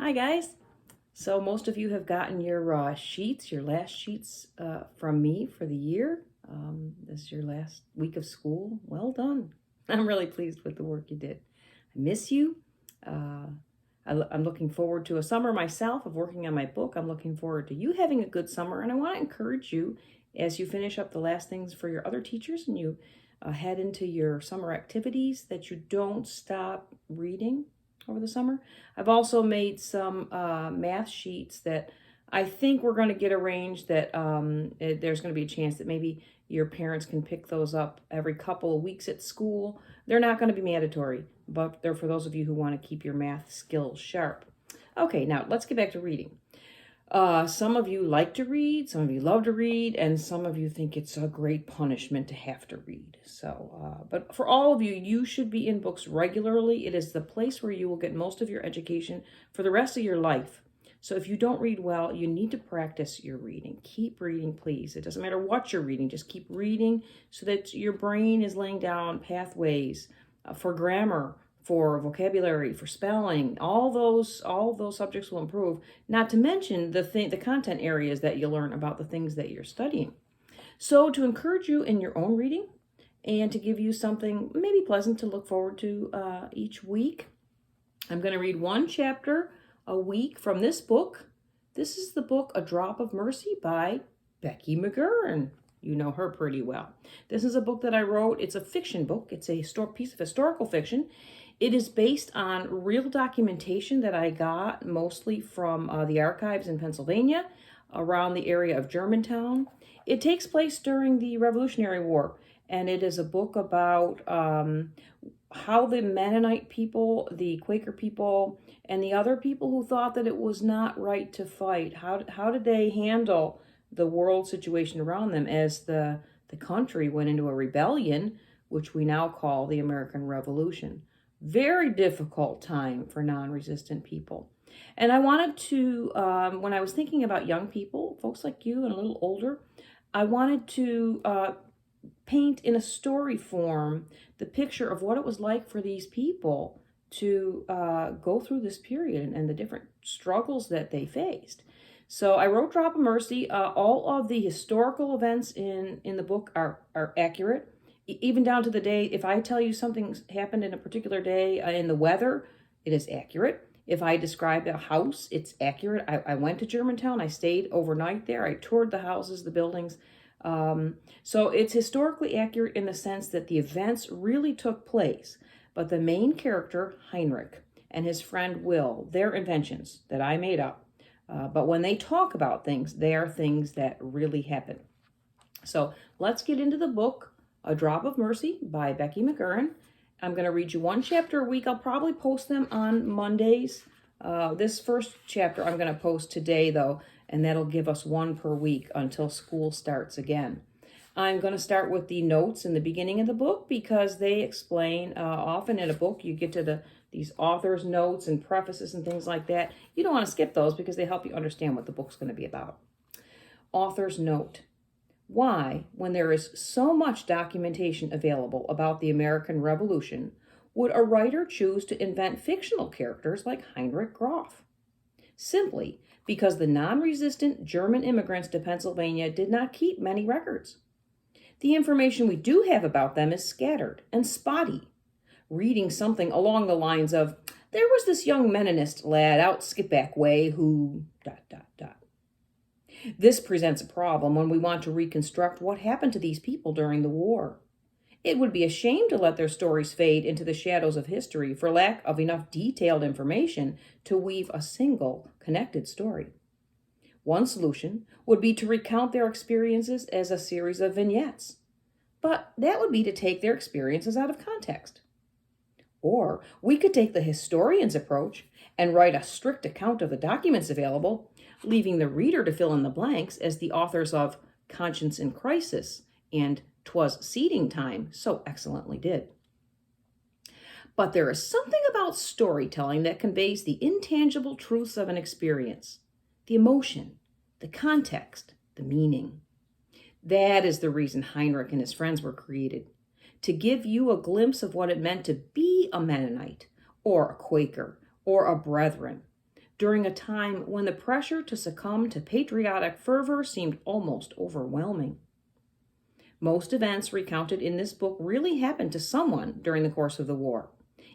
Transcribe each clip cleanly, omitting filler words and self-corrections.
Hi guys. So most of you have gotten your sheets, your last sheets from me for the year. This is your last week of school. Well done. I'm really pleased with the work you did. I miss you. Uh, I'm looking forward to a summer myself of working on my book. I'm looking forward to you having a good summer, and I want to encourage you as you finish up the last things for your other teachers and you head into your summer activities that you don't stop reading over the summer. I've also made some math sheets that I think we're going to get arranged that there's going to be a chance that maybe your parents can pick those up every couple of weeks at school. They're not going to be mandatory, but they're for those of you who want to keep your math skills sharp. Okay, now let's get back to reading. Some of you like to read, some of you love to read, and some of you think it's a great punishment to have to read. But for all of you, you should be in books regularly. It is the place where you will get most of your education for the rest of your life. So if you don't read well, you need to practice your reading. Keep reading, please. It doesn't matter what you're reading. Just keep reading so that your brain is laying down pathways for grammar, for vocabulary, for spelling. All those subjects will improve. Not to mention the content areas that you learn about the things that you're studying. So to encourage you in your own reading and to give you something maybe pleasant to look forward to each week, I'm going to read one chapter a week from this book. This is the book A Drop of Mercy by Becky McGurrin. You know her pretty well. This is a book that I wrote. It's a fiction book. It's a piece of historical fiction. It is based on real documentation that I got mostly from the archives in Pennsylvania around the area of Germantown. It takes place during the Revolutionary War, and it is a book about how the Mennonite people, the Quaker people, and the other people who thought that it was not right to fight, how did they handle the world situation around them as the country went into a rebellion, which we now call the American Revolution. Very difficult time for non-resistant people. And I wanted to, when I was thinking about young people, folks like you and a little older, I wanted to paint in a story form the picture of what it was like for these people to go through this period and the different struggles that they faced. So I wrote Drop of Mercy. All of the historical events in the book are accurate, even down to the day. If I tell you something happened in a particular day in the weather, it is accurate. If I describe a house, it's accurate. I went to Germantown. I stayed overnight there. I toured the houses, the buildings. So it's historically accurate in the sense that the events really took place. But the main character, Heinrich, and his friend Will, they're inventions that I made up. But when they talk about things, they are things that really happen. So let's get into the book, A Drop of Mercy by Becky McGurrin. I'm going to read you one chapter a week. I'll probably post them on Mondays. This first chapter I'm going to post today, though, and that'll give us one per week until school starts again. I'm going to start with the notes in the beginning of the book because they explain, often in a book you get to these author's notes and prefaces and things like that. You don't want to skip those because they help you understand what the book's going to be about. Author's note. Why, when there is so much documentation available about the American Revolution, would a writer choose to invent fictional characters like Heinrich Graf? Simply because the non-resistant German immigrants to Pennsylvania did not keep many records. The information we do have about them is scattered and spotty, reading something along the lines of, there was this young Mennonist lad out Skipback way who... ... This presents a problem when we want to reconstruct what happened to these people during the war. It would be a shame to let their stories fade into the shadows of history for lack of enough detailed information to weave a single connected story. One solution would be to recount their experiences as a series of vignettes, but that would be to take their experiences out of context. Or we could take the historian's approach and write a strict account of the documents available, leaving the reader to fill in the blanks as the authors of Conscience in Crisis and 'Twas Seeding Time so excellently did. But there is something about storytelling that conveys the intangible truths of an experience, the emotion, the context, the meaning. That is the reason Heinrich and his friends were created, to give you a glimpse of what it meant to be a Mennonite, or a Quaker, or a Brethren. during a time when the pressure to succumb to patriotic fervor seemed almost overwhelming. Most events recounted in this book really happened to someone during the course of the war.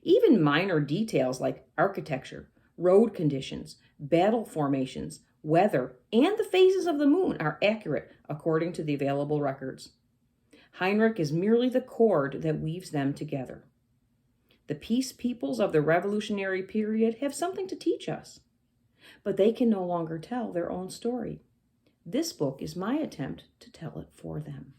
Even minor details like architecture, road conditions, battle formations, weather, and the phases of the moon are accurate according to the available records. Heinrich is merely the cord that weaves them together. The peace peoples of the Revolutionary period have something to teach us, but they can no longer tell their own story. This book is my attempt to tell it for them.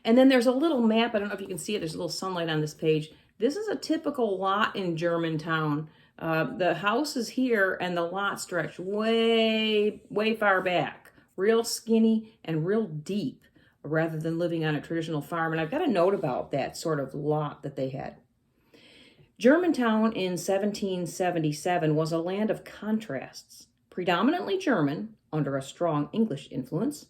And then there's a little map. I don't know if you can see it. There's a little sunlight on this page. This is a typical lot in Germantown. The house is here and the lot stretched way, way far back. Real skinny and real deep rather than living on a traditional farm. And I've got a note about that sort of lot that they had. Germantown in 1777 was a land of contrasts, predominantly German under a strong English influence,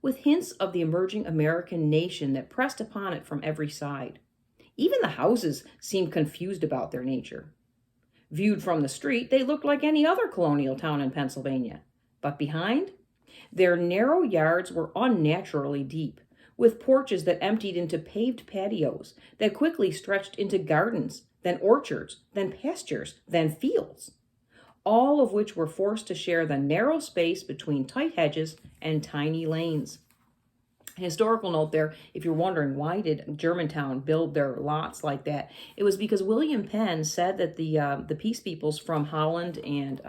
with hints of the emerging American nation that pressed upon it from every side. Even the houses seemed confused about their nature. Viewed from the street, they looked like any other colonial town in Pennsylvania. But behind, their narrow yards were unnaturally deep, with porches that emptied into paved patios that quickly stretched into gardens, then orchards, then pastures, then fields, all of which were forced to share the narrow space between tight hedges and tiny lanes. Historical note there, if you're wondering why did Germantown build their lots like that, it was because William Penn said that the peace peoples from Holland and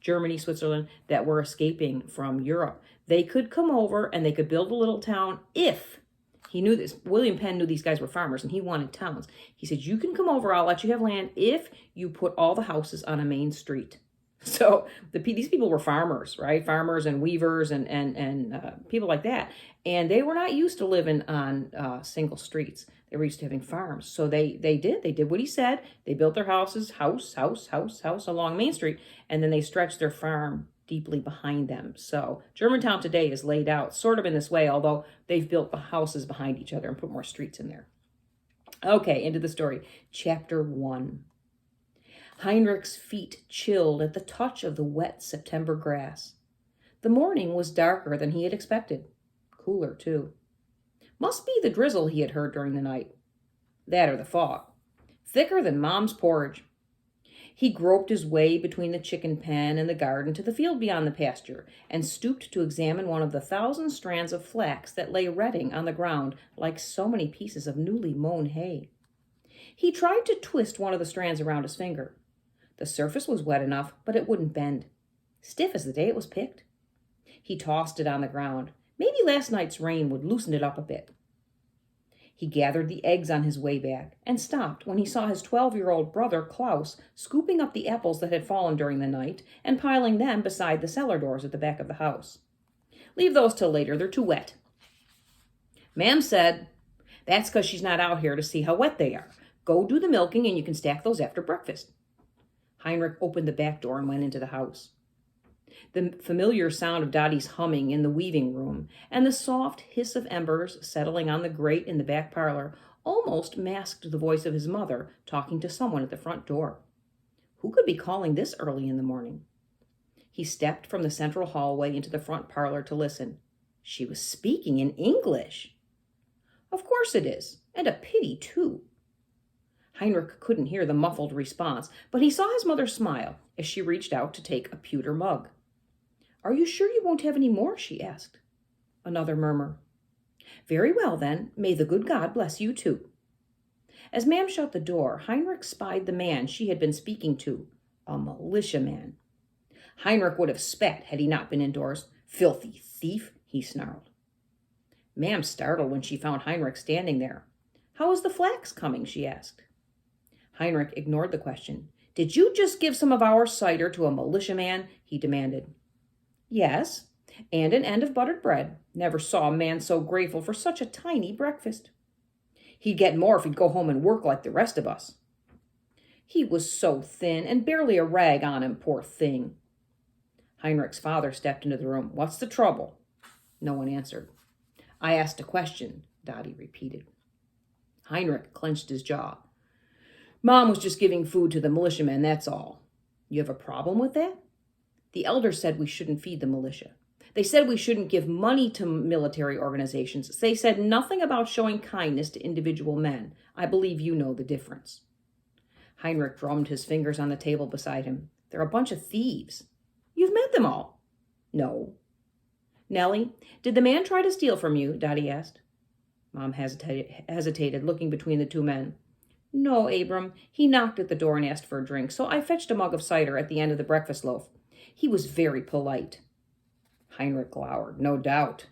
Germany, Switzerland, that were escaping from Europe, they could come over and they could build a little town if he knew this. William Penn knew these guys were farmers and he wanted towns. He said, you can come over, I'll let you have land if you put all the houses on a main street. So these people were farmers, right? Farmers and weavers and people like that. And they were not used to living on single streets. They were used to having farms. So they did what he said. They built their houses, house along Main Street. And then they stretched their farm deeply behind them. So Germantown today is laid out sort of in this way, although they've built the houses behind each other and put more streets in there. Okay, into the story. Chapter 1. Heinrich's feet chilled at the touch of the wet September grass. The morning was darker than he had expected. Cooler, too. Must be the drizzle he had heard during the night. That or the fog. Thicker than Mom's porridge. He groped his way between the chicken pen and the garden to the field beyond the pasture, and stooped to examine one of the 1,000 strands of flax that lay retting on the ground like so many pieces of newly mown hay. He tried to twist one of the strands around his finger. The surface was wet enough, but it wouldn't bend. Stiff as the day it was picked. He tossed it on the ground. Maybe last night's rain would loosen it up a bit. He gathered the eggs on his way back and stopped when he saw his 12-year-old brother, Klaus, scooping up the apples that had fallen during the night and piling them beside the cellar doors at the back of the house. Leave those till later. They're too wet. Ma'am said, that's because she's not out here to see how wet they are. Go do the milking and you can stack those after breakfast. Heinrich opened the back door and went into the house. The familiar sound of Dottie's humming in the weaving room and the soft hiss of embers settling on the grate in the back parlor almost masked the voice of his mother talking to someone at the front door. Who could be calling this early in the morning? He stepped from the central hallway into the front parlor to listen. She was speaking in English. Of course it is, and a pity, too. Heinrich couldn't hear the muffled response, but he saw his mother smile as she reached out to take a pewter mug. Are you sure you won't have any more? She asked. Another murmur. Very well, then. May the good God bless you, too. As Ma'am shut the door, Heinrich spied the man she had been speaking to, a militiaman. Heinrich would have spat had he not been indoors. Filthy thief, he snarled. Ma'am startled when she found Heinrich standing there. How is the flax coming? She asked. Heinrich ignored the question. Did you just give some of our cider to a militiaman? He demanded. Yes, and an end of buttered bread. Never saw a man so grateful for such a tiny breakfast. He'd get more if he'd go home and work like the rest of us. He was so thin and barely a rag on him, poor thing. Heinrich's father stepped into the room. What's the trouble? No one answered. I asked a question, Dottie repeated. Heinrich clenched his jaw. Mom was just giving food to the militiamen, that's all. You have a problem with that? The elders said we shouldn't feed the militia. They said we shouldn't give money to military organizations. They said nothing about showing kindness to individual men. I believe you know the difference. Heinrich drummed his fingers on the table beside him. They're a bunch of thieves. You've met them all. No. Nellie, did the man try to steal from you? Dottie asked. Mom hesitated, looking between the two men. No, Abram. He knocked at the door and asked for a drink, so I fetched a mug of cider at the end of the breakfast loaf. He was very polite. Heinrich glowered. No doubt.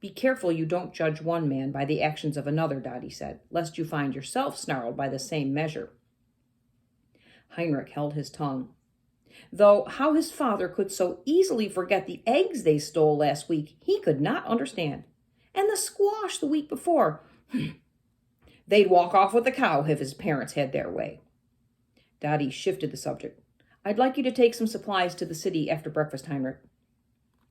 Be careful you don't judge one man by the actions of another, Dottie said, lest you find yourself snarled by the same measure. Heinrich held his tongue. Though how his father could so easily forget the eggs they stole last week, he could not understand. And the squash the week before. They'd walk off with the cow if his parents had their way. Dottie shifted the subject. I'd like you to take some supplies to the city after breakfast, Heinrich.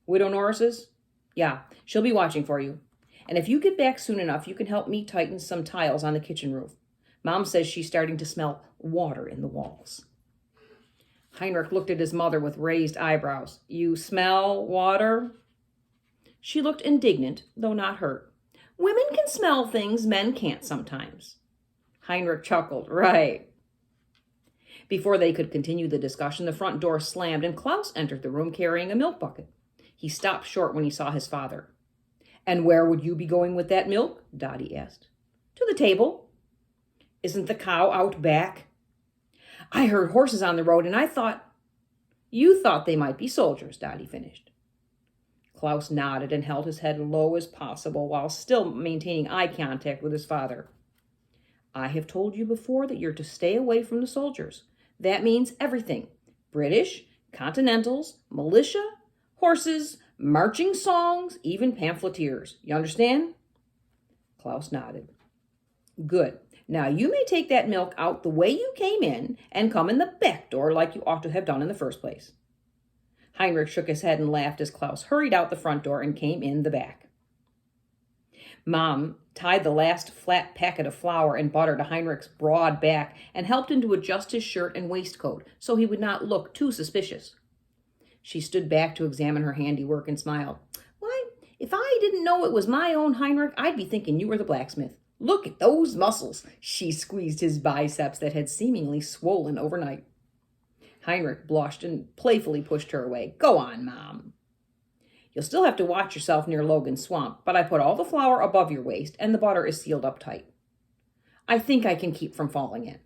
Widow Norris's? Yeah, she'll be watching for you. And if you get back soon enough, you can help me tighten some tiles on the kitchen roof. Mom says she's starting to smell water in the walls. Heinrich looked at his mother with raised eyebrows. You smell water? She looked indignant, though not hurt. Women can smell things men can't sometimes. Heinrich chuckled. Right. Before they could continue the discussion, the front door slammed and Klaus entered the room carrying a milk bucket. He stopped short when he saw his father. And where would you be going with that milk? Dottie asked. To the table. Isn't the cow out back? I heard horses on the road and I thought... You thought they might be soldiers, Dottie finished. Klaus nodded and held his head low as possible while still maintaining eye contact with his father. I have told you before that you're to stay away from the soldiers. That means everything. British, Continentals, militia, horses, marching songs, even pamphleteers. You understand? Klaus nodded. Good. Now you may take that milk out the way you came in and come in the back door like you ought to have done in the first place. Heinrich shook his head and laughed as Klaus hurried out the front door and came in the back. Mom tied the last flat packet of flour and butter to Heinrich's broad back and helped him to adjust his shirt and waistcoat so he would not look too suspicious. She stood back to examine her handiwork and smiled. Why, if I didn't know it was my own Heinrich, I'd be thinking you were the blacksmith. Look at those muscles. She squeezed his biceps that had seemingly swollen overnight. Heinrich blushed and playfully pushed her away. Go on, Mom. You'll still have to watch yourself near Logan Swamp, but I put all the flour above your waist and the butter is sealed up tight. I think I can keep from falling in.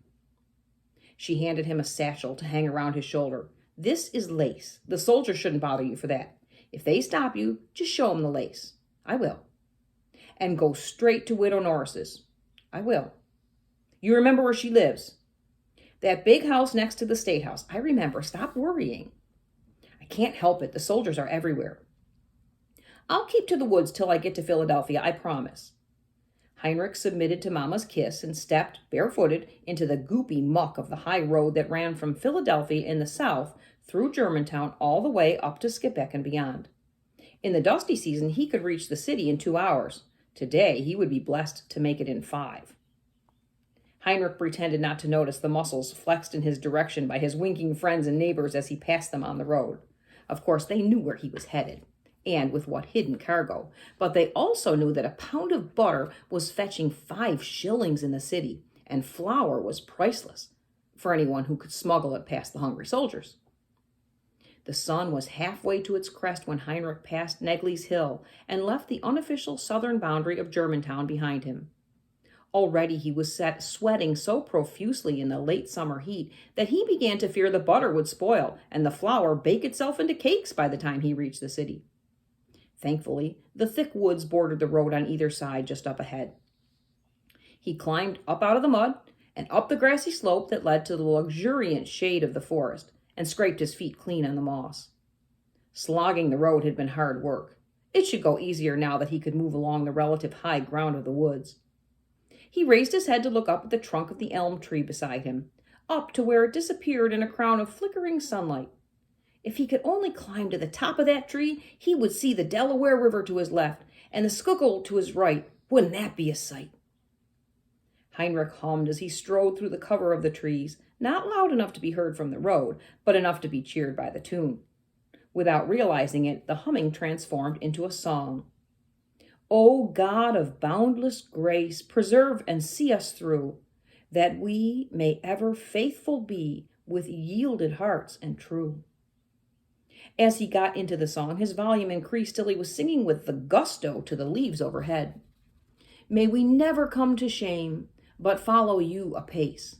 She handed him a satchel to hang around his shoulder. This is lace. The soldiers shouldn't bother you for that. If they stop you, just show them the lace. I will. And go straight to Widow Norris's. I will. You remember where she lives? That big house next to the State House. I remember. Stop worrying. I can't help it. The soldiers are everywhere. I'll keep to the woods till I get to Philadelphia, I promise. Heinrich submitted to Mama's kiss and stepped, barefooted, into the goopy muck of the high road that ran from Philadelphia in the south through Germantown all the way up to Skippack and beyond. In the dusty season, he could reach the city in 2 hours. Today, he would be blessed to make it in 5. Heinrich pretended not to notice the muscles flexed in his direction by his winking friends and neighbors as he passed them on the road. Of course, they knew where he was headed, and with what hidden cargo, but they also knew that a pound of butter was fetching 5 shillings in the city, and flour was priceless for anyone who could smuggle it past the hungry soldiers. The sun was halfway to its crest when Heinrich passed Negley's Hill and left the unofficial southern boundary of Germantown behind him. Already he was sweating so profusely in the late summer heat that he began to fear the butter would spoil and the flour bake itself into cakes by the time he reached the city. Thankfully, the thick woods bordered the road on either side just up ahead. He climbed up out of the mud and up the grassy slope that led to the luxuriant shade of the forest and scraped his feet clean on the moss. Slogging the road had been hard work. It should go easier now that he could move along the relative high ground of the woods. He raised his head to look up at the trunk of the elm tree beside him, up to where it disappeared in a crown of flickering sunlight. If he could only climb to the top of that tree, he would see the Delaware River to his left and the Schuylkill to his right. Wouldn't that be a sight? Heinrich hummed as he strode through the cover of the trees, not loud enough to be heard from the road, but enough to be cheered by the tune. Without realizing it, the humming transformed into a song. O God of boundless grace, preserve and see us through, that we may ever faithful be with yielded hearts and true. As he got into the song, his volume increased till he was singing with the gusto to the leaves overhead. May we never come to shame, but follow you apace.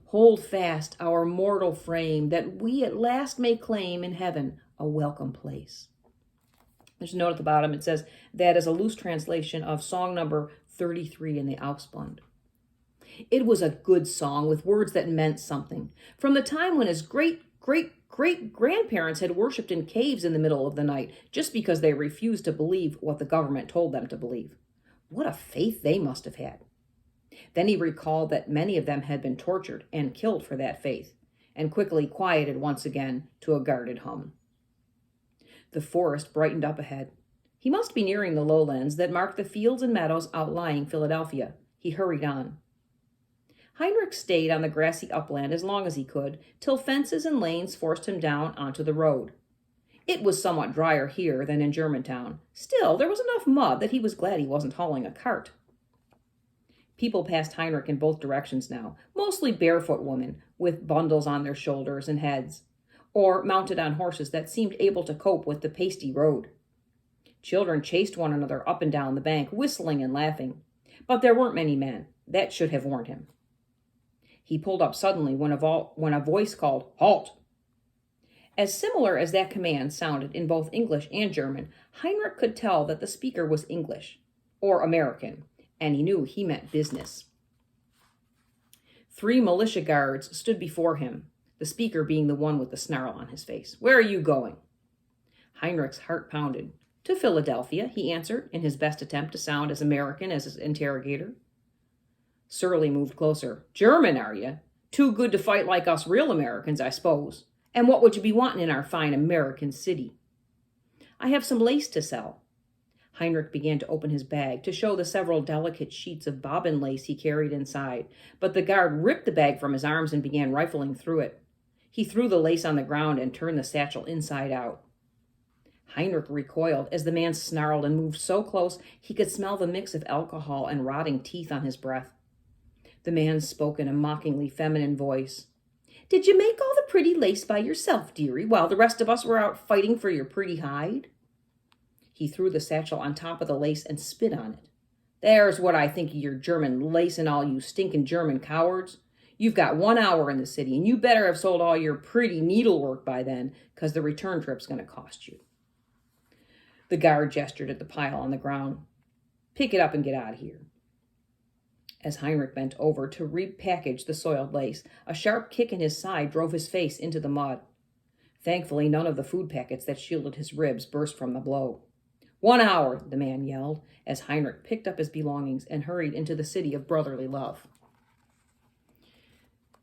Hold fast our mortal frame, that we at last may claim in heaven a welcome place. There's a note at the bottom. It says that is a loose translation of song number 33 in the Augsbund. It was a good song with words that meant something. From the time when his great-great-great-grandparents had worshipped in caves in the middle of the night just because they refused to believe what the government told them to believe. What a faith they must have had. Then he recalled that many of them had been tortured and killed for that faith, and quickly quieted once again to a guarded hum. The forest brightened up ahead. He must be nearing the lowlands that marked the fields and meadows outlying Philadelphia. He hurried on. Heinrich stayed on the grassy upland as long as he could, till fences and lanes forced him down onto the road. It was somewhat drier here than in Germantown. Still, there was enough mud that he was glad he wasn't hauling a cart. People passed Heinrich in both directions now, mostly barefoot women with bundles on their shoulders and heads, or mounted on horses that seemed able to cope with the pasty road. Children chased one another up and down the bank, whistling and laughing. But there weren't many men. That should have warned him. He pulled up suddenly when a voice called, "Halt!" As similar as that command sounded in both English and German, Heinrich could tell that the speaker was English, or American, and he knew he meant business. 3 militia guards stood before him, the speaker being the one with the snarl on his face. "Where are you going?" Heinrich's heart pounded. "To Philadelphia," he answered, in his best attempt to sound as American as his interrogator. Surly moved closer. "German, are you? Too good to fight like us real Americans, I suppose. And what would you be wanting in our fine American city?" "I have some lace to sell." Heinrich began to open his bag to show the several delicate sheets of bobbin lace he carried inside, but the guard ripped the bag from his arms and began rifling through it. He threw the lace on the ground and turned the satchel inside out. Heinrich recoiled as the man snarled and moved so close he could smell the mix of alcohol and rotting teeth on his breath. The man spoke in a mockingly feminine voice. "Did you make all the pretty lace by yourself, dearie, while the rest of us were out fighting for your pretty hide?" He threw the satchel on top of the lace and spit on it. "There's what I think of your German lace and all you stinking German cowards. You've got 1 hour in the city, and you better have sold all your pretty needlework by then, 'cause the return trip's going to cost you." The guard gestured at the pile on the ground. "Pick it up and get out of here." As Heinrich bent over to repackage the soiled lace, a sharp kick in his side drove his face into the mud. Thankfully, none of the food packets that shielded his ribs burst from the blow. 1 hour, the man yelled, as Heinrich picked up his belongings and hurried into the city of brotherly love.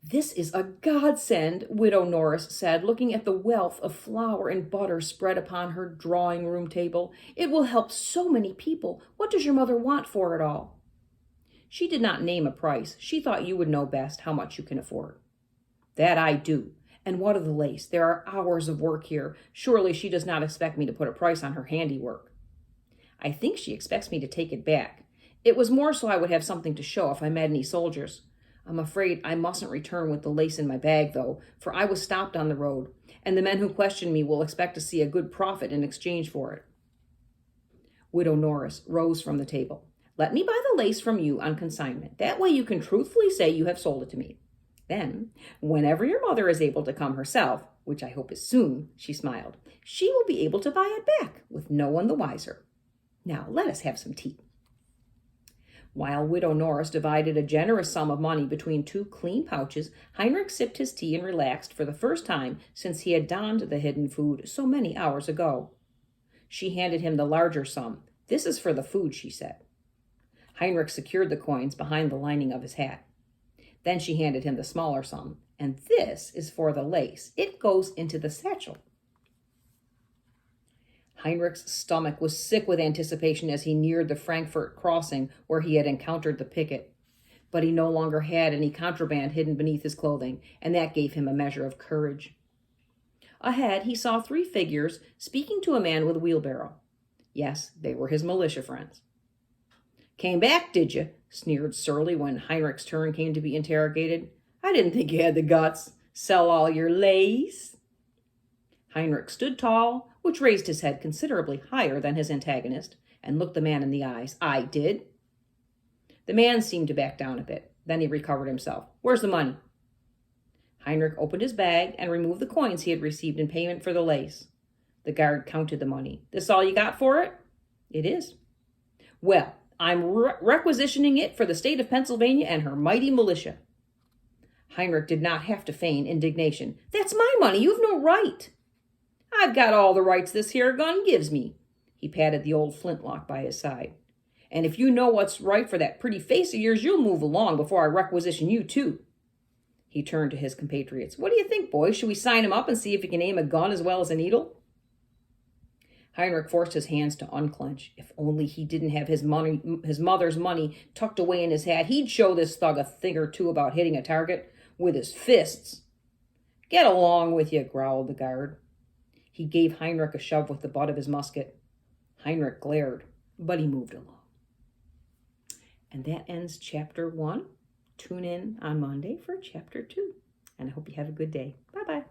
"This is a godsend," Widow Norris said, looking at the wealth of flour and butter spread upon her drawing-room table. "It will help so many people. What does your mother want for it all?" She did not name a price. She thought you would know best how much you can afford. "That I do. And what of the lace? There are hours of work here. Surely she does not expect me to put a price on her handiwork." "I think she expects me to take it back. It was more so I would have something to show if I met any soldiers. I'm afraid I mustn't return with the lace in my bag, though, for I was stopped on the road, and the men who question me will expect to see a good profit in exchange for it." Widow Norris rose from the table. "Let me buy the lace from you on consignment. That way you can truthfully say you have sold it to me. Then, whenever your mother is able to come herself, which I hope is soon," she smiled, "she will be able to buy it back, with no one the wiser. Now, let us have some tea." While Widow Norris divided a generous sum of money between 2 clean pouches, Heinrich sipped his tea and relaxed for the first time since he had donned the hidden food so many hours ago. She handed him the larger sum. "This is for the food," she said. Heinrich secured the coins behind the lining of his hat. Then she handed him the smaller sum. "And this is for the lace. It goes into the satchel." Heinrich's stomach was sick with anticipation as he neared the Frankfurt crossing where he had encountered the picket. But he no longer had any contraband hidden beneath his clothing, and that gave him a measure of courage. Ahead, he saw 3 figures speaking to a man with a wheelbarrow. Yes, they were his militia friends. "Came back, did you?" sneered Surly when Heinrich's turn came to be interrogated. "I didn't think you had the guts. Sell all your lace?" Heinrich stood tall, which raised his head considerably higher than his antagonist, and looked the man in the eyes. "I did." The man seemed to back down a bit. Then he recovered himself. "Where's the money?" Heinrich opened his bag and removed the coins he had received in payment for the lace. The guard counted the money. "This all you got for it?" "It is." "Well, I'm requisitioning it for the state of Pennsylvania and her mighty militia." Heinrich did not have to feign indignation. "That's my money. You have no right." "I've got all the rights this here gun gives me." He patted the old flintlock by his side. "And if you know what's right for that pretty face of yours, you'll move along before I requisition you, too." He turned to his compatriots. "What do you think, boys? Should we sign him up and see if he can aim a gun as well as a needle?" Heinrich forced his hands to unclench. If only he didn't have his mother's money tucked away in his hat, he'd show this thug a thing or two about hitting a target with his fists. "Get along with you," growled the guard. He gave Heinrich a shove with the butt of his musket. Heinrich glared, but he moved along. And that ends chapter 1. Tune in on Monday for chapter 2. And I hope you have a good day. Bye-bye.